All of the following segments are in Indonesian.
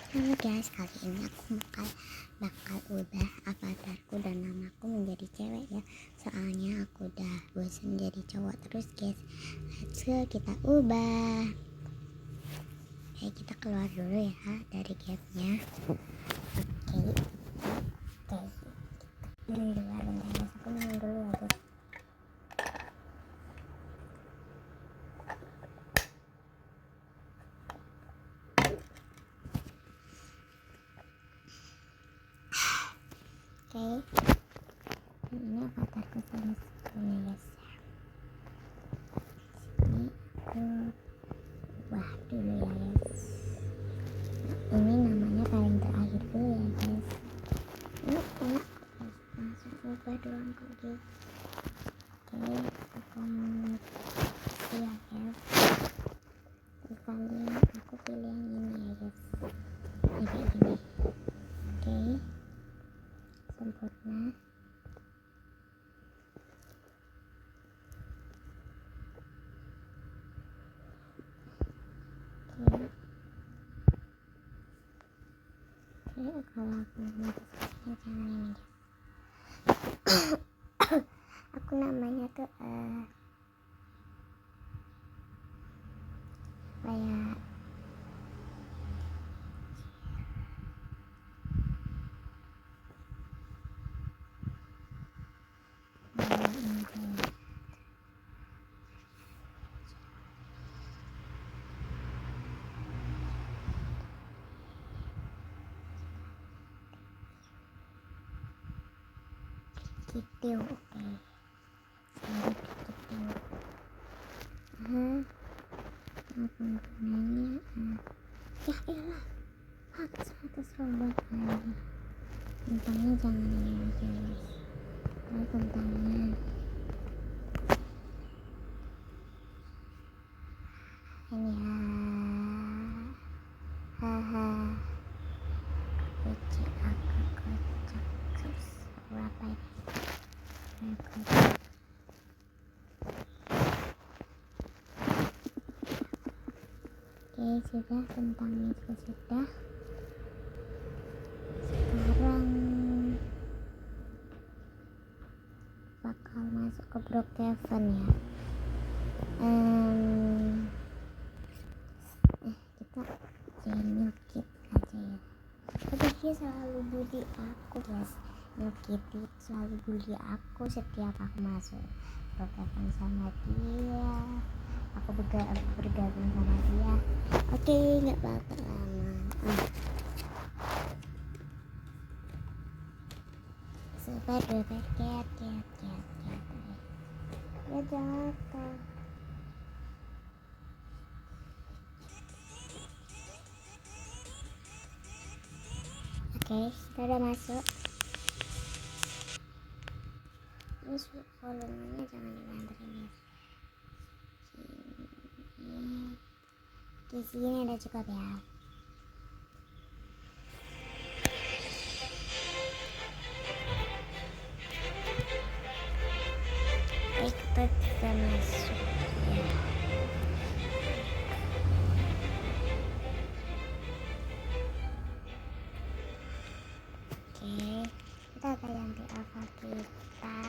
Halo guys, kali ini aku bakal ubah avatarku dan namaku menjadi cewek ya. Soalnya aku udah bosan jadi cowok terus guys. Let's go, kita ubah. Oke, kita keluar dulu ya dari gamenya. Oke, ini luar bentar guys, aku minum dulu ya guys. Oke, ini avatarku sama sepertinya guys. Ini aku ubah dulu ya guys. Ini namanya paling terakhir dulu ya guys. Ini enak guys, langsung ubah doang kok guys. Oke, aku mau ya guys. Misalnya aku pilih yang ini ya guys. Ini kayak gini. Oke, sempurna. Oke, kalau aku notifikasinya jangan ini guys. Aku namanya tuh kayak ini kayak gitu. Oke, sampai gitu. Penggunanya ya elah hapus robot aja. Bentangnya jangan ini aja guys. Kalau bentangnya ini haha lucu, aku kocak terus berapa ini kocak. Oke, sudah, bentangnya sudah. Sekarang bakal masuk ke Brookhaven ya. Kita nyokit aja ya. Tapi dia selalu bully aku guys. Nyokit selalu bully aku setiap aku masuk Brookhaven sama dia. Aku bergabung sama dia. Oke, nggak bakal lama. Super duper cat. Ya jatuh. Oke, kita udah masuk. Ini volumenya jangan dibanterin ya. Di sini ada cukup ya. Kita bisa masuk ya. Oke, kita ganti apa kita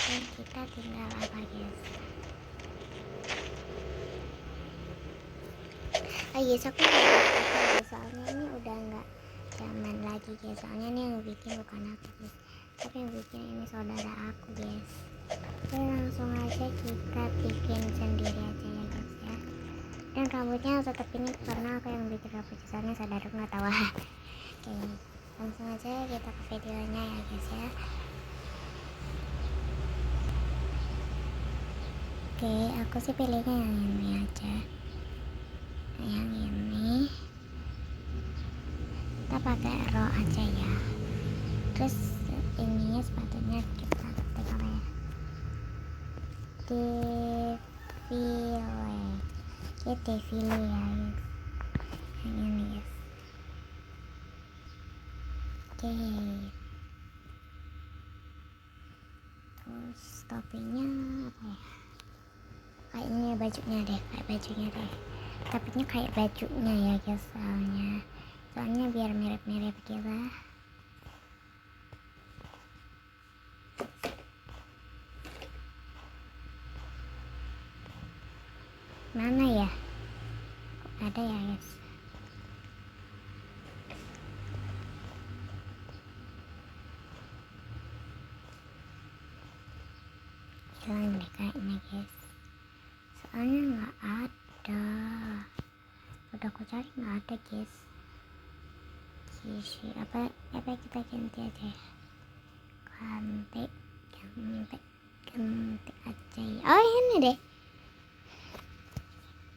dan kita tinggal apa guys. Yes, aku soalnya ini udah nggak zaman lagi guys. Soalnya ini yang bikin bukan aku guys, tapi yang bikin ini saudara aku guys. Oke, langsung aja kita bikin sendiri aja ya guys ya. Dan rambutnya tetap ini karena aku yang bikin rambutnya, soalnya saudara nggak tahu. Oke, langsung aja kita ke videonya ya guys ya. Oke, aku sih pilihnya yang ini aja. Yang ini kita pakai raw aja ya. Terus ininya sepatunya kita ketik apa ya, defile ya guys. Yang ini guys. Oke, terus topinya apa ya, kayaknya bajunya deh, Topinya kayak bajunya ya guys, soalnya soalnya biar mirip-mirip gitu. Mana ya, kok ada ya guys? Hilang deh kayaknya guys, soalnya nggak ada. Udah aku cari nggak ada guys. Apa kita ganti aja ya, ganti aja ya. Oh ini deh.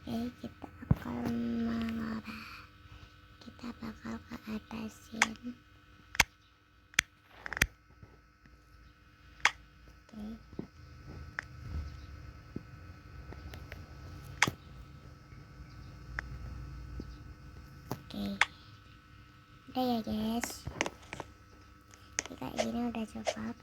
Oke, kita akan mengubah, kita bakal ke atasin. Oke, udah ya guys, kayak gini udah cukup.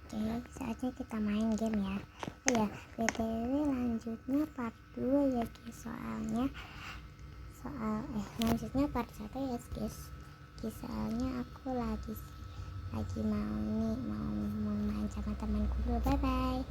Oke, saatnya kita main game ya. Oh ya, btw lanjutnya part 2 ya guys, lanjutnya part 1 ya guys. Soalnya aku lagi mau main sama temanku dulu. Bye bye.